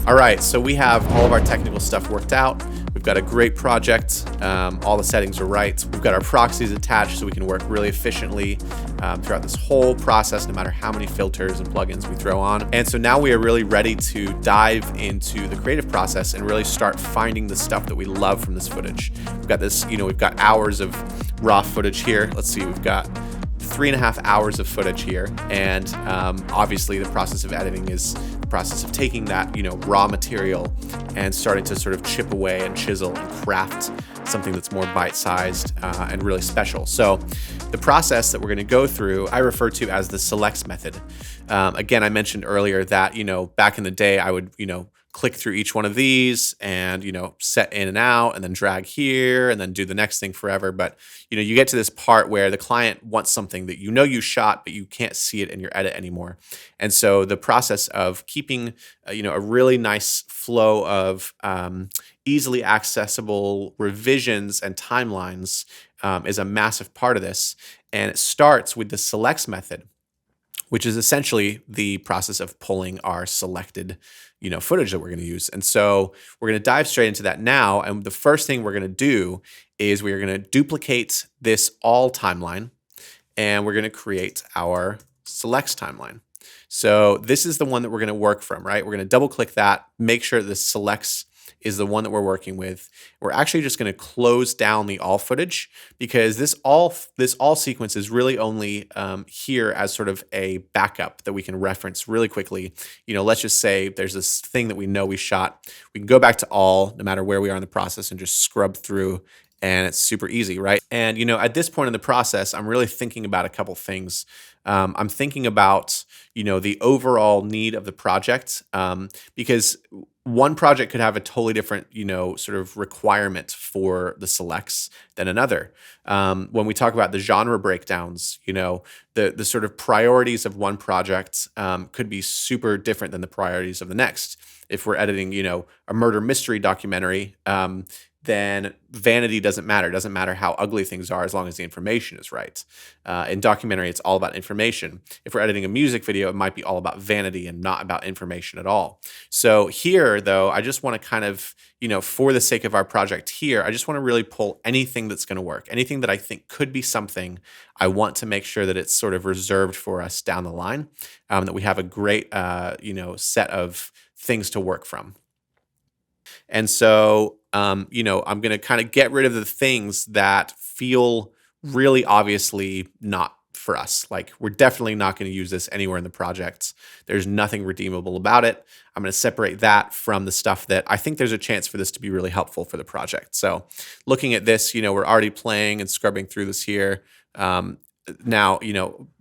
All right, so we have all of our technical stuff worked out. We've got a great project. All the settings are right. We've got our proxies attached so we can work really efficiently throughout this whole process, no matter how many filters and plugins we throw on. And so now we are really ready to dive into the creative process and really start finding the stuff that we love from this footage. We've got this, we've got hours of raw footage here. Let's see, we've got 3.5 hours of footage here, and obviously the process of editing is the process of taking that raw material and starting to sort of chip away and chisel and craft something that's more bite-sized and really special. So the process that we're going to go through I refer to as the selects method. Again, I mentioned earlier that back in the day I would click through each one of these and set in and out and then drag here and then do the next thing forever. But you get to this part where the client wants something that you shot, but you can't see it in your edit anymore. And so the process of keeping a really nice flow of easily accessible revisions and timelines is a massive part of this. And it starts with the selects method, which is essentially the process of pulling our selected footage that we're going to use. And so we're going to dive straight into that now. And the first thing we're going to do is we're going to duplicate this all timeline, and we're going to create our selects timeline. So this is the one that we're going to work from, right? We're going to double click that, make sure the selects is the one that we're working with. We're actually just going to close down the all footage because this all sequence is really only here as sort of a backup that we can reference really quickly. Let's just say there's this thing that we know we shot. We can go back to all, no matter where we are in the process, and just scrub through, and it's super easy, right? And at this point in the process, I'm really thinking about a couple things. I'm thinking about the overall need of the project because one project could have a totally different, sort of requirement for the selects than another. When we talk about the genre breakdowns, the sort of priorities of one project could be super different than the priorities of the next. If we're editing, a murder mystery documentary, then vanity doesn't matter. It doesn't matter how ugly things are as long as the information is right. In documentary, it's all about information. If we're editing a music video, it might be all about vanity and not about information at all. So here, though, I just want to kind of, for the sake of our project here, I just want to really pull anything that's going to work, anything that I think could be something. I want to make sure that it's sort of reserved for us down the line, that we have a great, set of things to work from. And so, I'm going to kind of get rid of the things that feel really obviously not for us. Like, we're definitely not going to use this anywhere in the project. There's nothing redeemable about it. I'm going to separate that from the stuff that I think there's a chance for this to be really helpful for the project. So looking at this, we're already playing and scrubbing through this here. Now,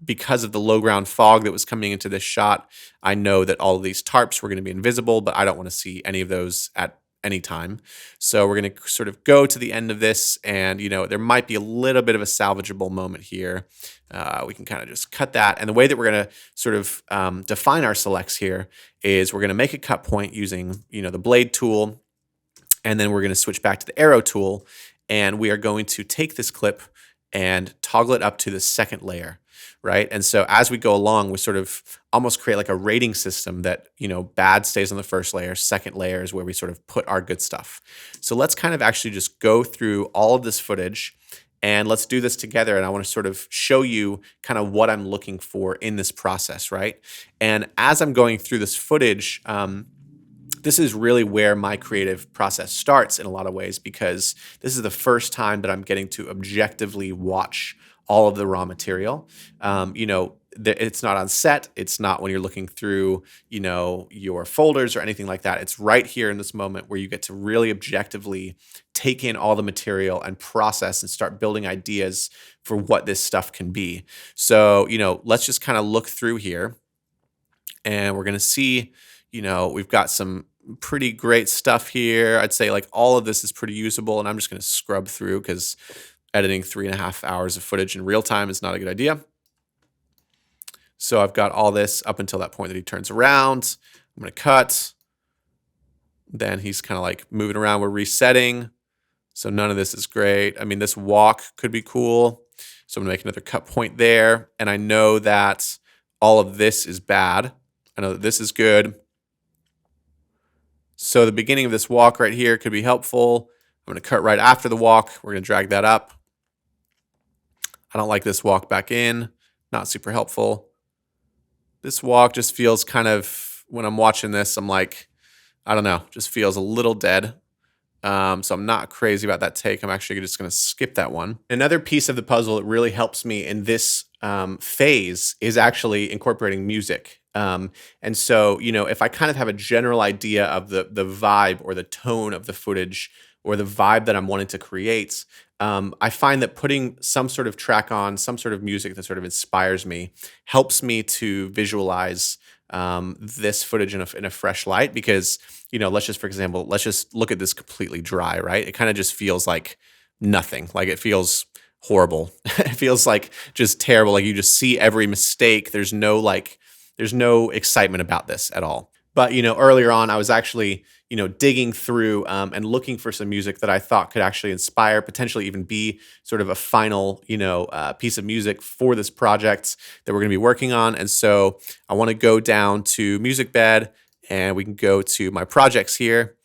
because of the low ground fog that was coming into this shot, I know that all of these tarps were going to be invisible, but I don't want to see any of those at any time. So we're going to sort of go to the end of this, and there might be a little bit of a salvageable moment here. We can kind of just cut that. And the way that we're going to sort of define our selects here is we're going to make a cut point using the blade tool, and then we're going to switch back to the arrow tool, and we are going to take this clip and toggle it up to the second layer, right? And so as we go along, we sort of almost create like a rating system that, bad stays on the first layer, second layer is where we sort of put our good stuff. So let's kind of actually just go through all of this footage, and let's do this together. And I want to sort of show you kind of what I'm looking for in this process, right? And as I'm going through this footage, this is really where my creative process starts in a lot of ways, because this is the first time that I'm getting to objectively watch all of the raw material. It's not on set. It's not when you're looking through, your folders or anything like that. It's right here in this moment where you get to really objectively take in all the material and process and start building ideas for what this stuff can be. So, let's just kind of look through here, and we're going to see, we've got some pretty great stuff here. I'd say like all of this is pretty usable, and I'm just going to scrub through because editing 3.5 hours of footage in real time is not a good idea. So I've got all this up until that point that he turns around. I'm going to cut. Then he's kind of like moving around. We're resetting. So none of this is great. I mean, this walk could be cool. So I'm going to make another cut point there. And I know that all of this is bad. I know that this is good. So the beginning of this walk right here could be helpful. I'm going to cut right after the walk. We're going to drag that up. I don't like this walk back in. Not super helpful. This walk just feels kind of, when I'm watching this, I'm like, I don't know, just feels a little dead. So I'm not crazy about that take. I'm actually just going to skip that one. Another piece of the puzzle that really helps me in this phase is actually incorporating music. And so, if I kind of have a general idea of the vibe or the tone of the footage or the vibe that I'm wanting to create, I find that putting some sort of track on, some sort of music that sort of inspires me, helps me to visualize this footage in a fresh light. Because, let's just look at this completely dry, right? It kind of just feels like nothing. Like it feels horrible. It feels like just terrible. Like you just see every mistake. There's no excitement about this at all. But, earlier on, I was actually, digging through and looking for some music that I thought could actually inspire, potentially even be sort of a final, piece of music for this project that we're going to be working on. And so I want to go down to Music Bed, and we can go to my projects here.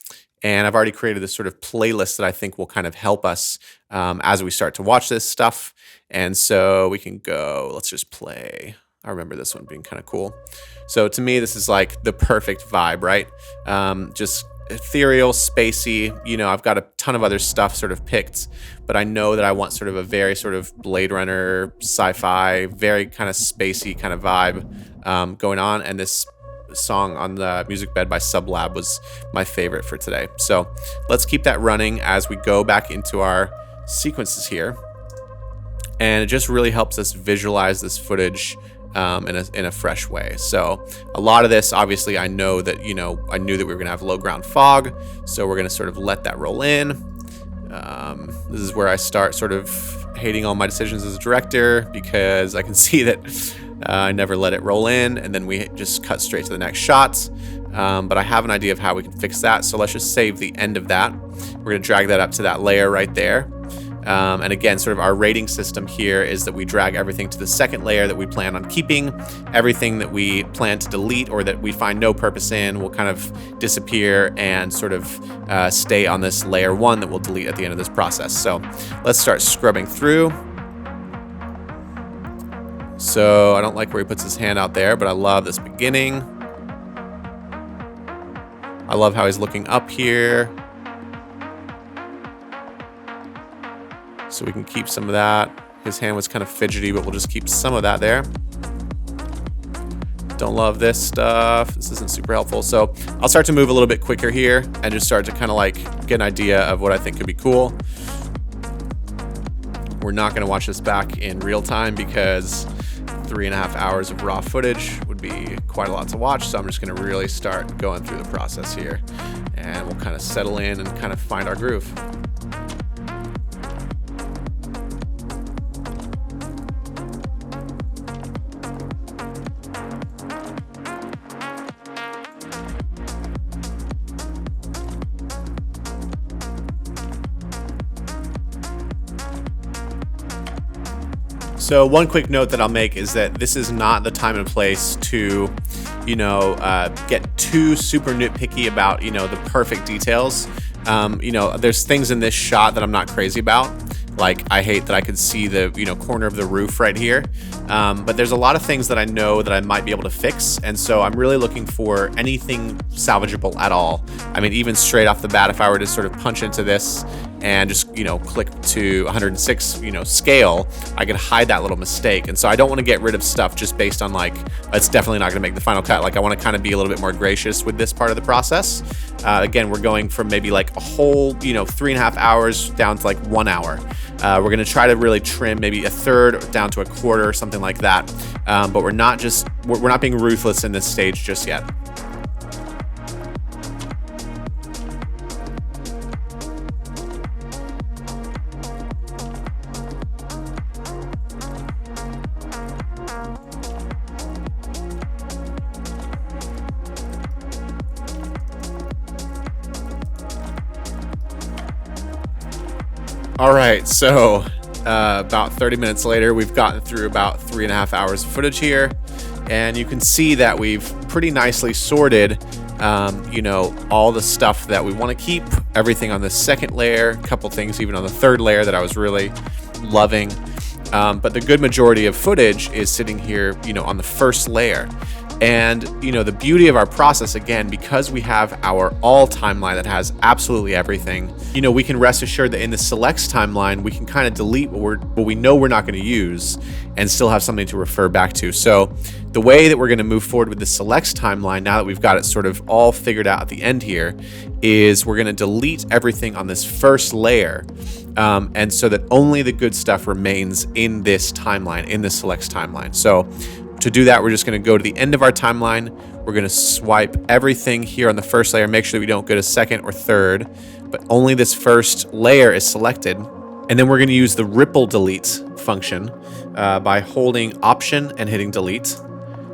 And I've already created this sort of playlist that I think will kind of help us as we start to watch this stuff. And so we can go, let's just play. I remember this one being kind of cool. So to me, this is like the perfect vibe, right? Just ethereal, spacey. I've got a ton of other stuff sort of picked, but I know that I want sort of a very sort of Blade Runner, sci-fi, very kind of spacey kind of vibe going on. And this song on the Music Bed by Sublab was my favorite for today. So let's keep that running as we go back into our sequences here. And it just really helps us visualize this footage in a fresh way. So a lot of this, obviously, I know that, I knew that we were going to have low ground fog. So we're going to sort of let that roll in. This is where I start sort of hating all my decisions as a director, because I can see that I never let it roll in, and then we just cut straight to the next shot. But I have an idea of how we can fix that. So let's just save the end of that. We're going to drag that up to that layer right there. And again, sort of our rating system here is that we drag everything to the second layer that we plan on keeping. Everything that we plan to delete or that we find no purpose in will kind of disappear and sort of stay on this layer 1 that we'll delete at the end of this process. So let's start scrubbing through. So I don't like where he puts his hand out there, but I love this beginning. I love how he's looking up here. So we can keep some of that. His hand was kind of fidgety, but we'll just keep some of that there. Don't love this stuff. This isn't super helpful. So I'll start to move a little bit quicker here and just start to kind of like get an idea of what I think could be cool. We're not going to watch this back in real time because 3.5 hours of raw footage would be quite a lot to watch. So I'm just going to really start going through the process here, and we'll kind of settle in and kind of find our groove. So one quick note that I'll make is that this is not the time and place to, get too super nitpicky about, the perfect details. There's things in this shot that I'm not crazy about. Like, I hate that I could see the, corner of the roof right here. But there's a lot of things that I know that I might be able to fix. And so I'm really looking for anything salvageable at all. I mean, even straight off the bat, if I were to sort of punch into this and just, click to 106, scale, I could hide that little mistake. And so I don't want to get rid of stuff just based on like, it's definitely not going to make the final cut. Like, I want to kind of be a little bit more gracious with this part of the process. Again, we're going from maybe like a whole, 3.5 hours down to like 1 hour. We're going to try to really trim maybe a third down to a quarter or something like that. But we're not being ruthless in this stage just yet. All right, so about 30 minutes later, we've gotten through about 3.5 hours of footage here, and you can see that we've pretty nicely sorted you know, all the stuff that we want to keep, everything on the second layer, a couple things even on the third layer that I was really loving. But the good majority of footage is sitting here, you know, on the first layer. And, you know, the beauty of our process, again, because we have our all timeline that has absolutely everything, you know, we can rest assured that in the selects timeline, we can kind of delete what we know we're not going to use and still have something to refer back to. So the way that we're going to move forward with the selects timeline, now that we've got it sort of all figured out at the end here, is we're going to delete everything on this first layer. And so that only the good stuff remains in this timeline, in the selects timeline. So to do that, we're just going to go to the end of our timeline. We're going to swipe everything here on the first layer, make sure that we don't go to second or third, but only this first layer is selected. And then we're going to use the ripple delete function by holding Option and hitting delete.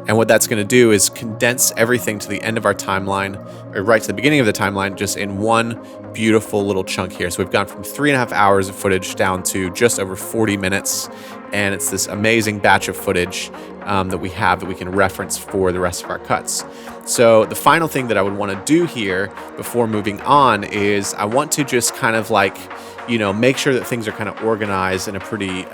And what that's going to do is condense everything to the end of our timeline, or right to the beginning of the timeline, just in one beautiful little chunk here. So we've gone from 3.5 hours of footage down to just over 40 minutes. And it's this amazing batch of footage that we have that we can reference for the rest of our cuts. So the final thing that I would want to do here before moving on is I want to just kind of like, you know, make sure that things are kind of organized in a pretty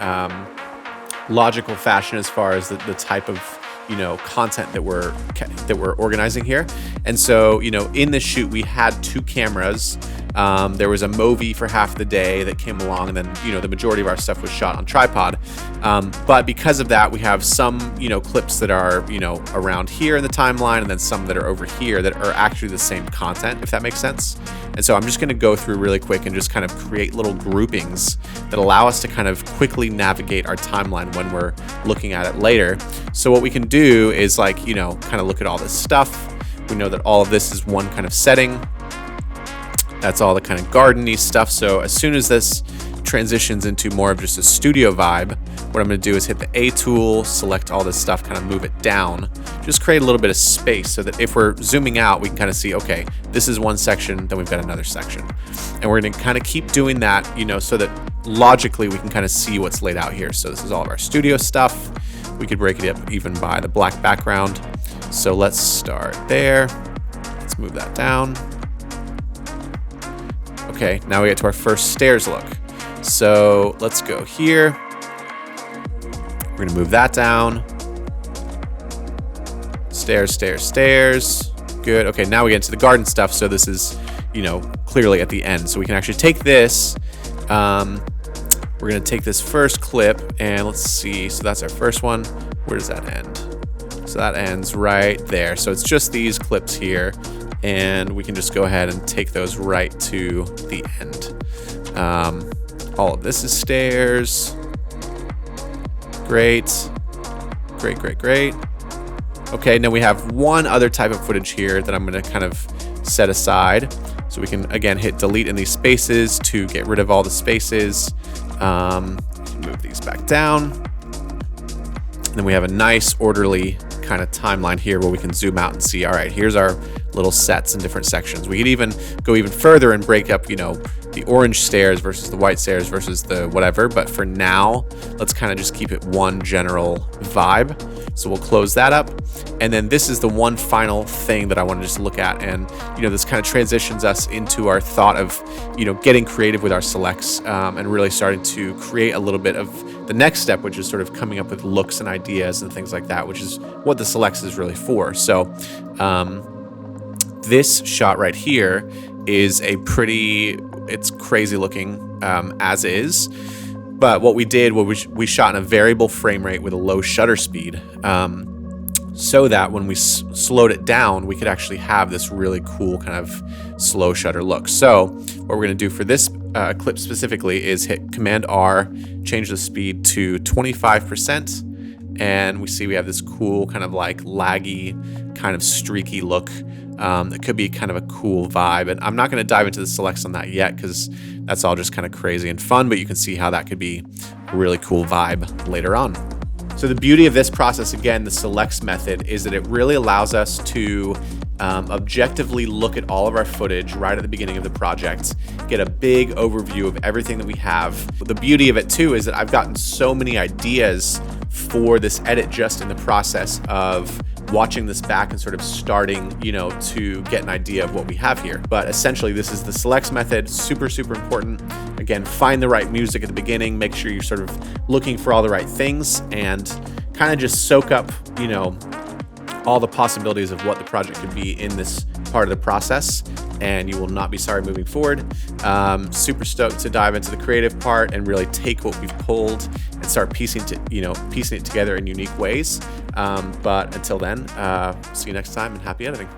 logical fashion as far as the type of, you know, content that we're organizing here. And so, you know, in this shoot, we had 2 cameras. There was a Movi for half the day that came along, and then, you know, the majority of our stuff was shot on tripod. But because of that, we have some, you know, clips that are, you know, around here in the timeline, and then some that are over here that are actually the same content, if that makes sense. And so I'm just going to go through really quick and just kind of create little groupings that allow us to kind of quickly navigate our timeline when we're looking at it later. So what we can do is, like, you know, kind of look at all this stuff. We know that all of this is one kind of setting. That's all the kind of gardeny stuff. So as soon as this transitions into more of just a studio vibe, what I'm going to do is hit the A tool, select all this stuff, kind of move it down, just create a little bit of space so that if we're zooming out, we can kind of see, okay, this is one section, then we've got another section. And we're going to kind of keep doing that, you know, so that logically we can kind of see what's laid out here. So this is all of our studio stuff. We could break it up even by the black background. So let's start there. Let's move that down. Okay, now we get to our first stairs look. So let's go here. We're gonna move that down. Stairs, stairs, stairs. Good. Okay, now we get into the garden stuff. So this is, you know, clearly at the end. So we can actually take this. We're gonna take this first clip and let's see. So that's our first one. Where does that end? So that ends right there. So it's just these clips here, and we can just go ahead and take those right to the end. All of this is stairs. Great. Great, great, great. Okay, now we have one other type of footage here that I'm gonna kind of set aside. So we can, again, hit delete in these spaces to get rid of all the spaces. Move these back down. And then we have a nice orderly kind of timeline here where we can zoom out and see, all right, here's our little sets in different sections. We could even go even further and break up, you know, the orange stairs versus the white stairs versus the whatever. But for now, let's kind of just keep it one general vibe. So we'll close that up. And then this is the one final thing that I want to just look at. And, you know, this kind of transitions us into our thought of, you know, getting creative with our selects and really starting to create a little bit of the next step, which is sort of coming up with looks and ideas and things like that, which is what the selects is really for. So this shot right here is a pretty, it's crazy looking as is. But what we did was we shot in a variable frame rate with a low shutter speed so that when we slowed it down, we could actually have this really cool kind of slow shutter look. So what we're going to do for this clip specifically is hit Command R, change the speed to 25%. And we see we have this cool kind of like laggy, kind of streaky look. It could be kind of a cool vibe. And I'm not going to dive into the selects on that yet because that's all just kind of crazy and fun, but you can see how that could be a really cool vibe later on. So the beauty of this process, again, the selects method, is that it really allows us to objectively look at all of our footage right at the beginning of the project, get a big overview of everything that we have. The beauty of it too is that I've gotten so many ideas for this edit just in the process of watching this back and sort of starting, to get an idea of what we have here. But essentially, this is the selects method, super, super important. Again, find the right music at the beginning, make sure you're sort of looking for all the right things, and kind of just soak up, all the possibilities of what the project could be in this part of the process, and you will not be sorry moving forward. Super stoked to dive into the creative part and really take what we've pulled and start piecing it together in unique ways. But until then, see you next time, and happy editing.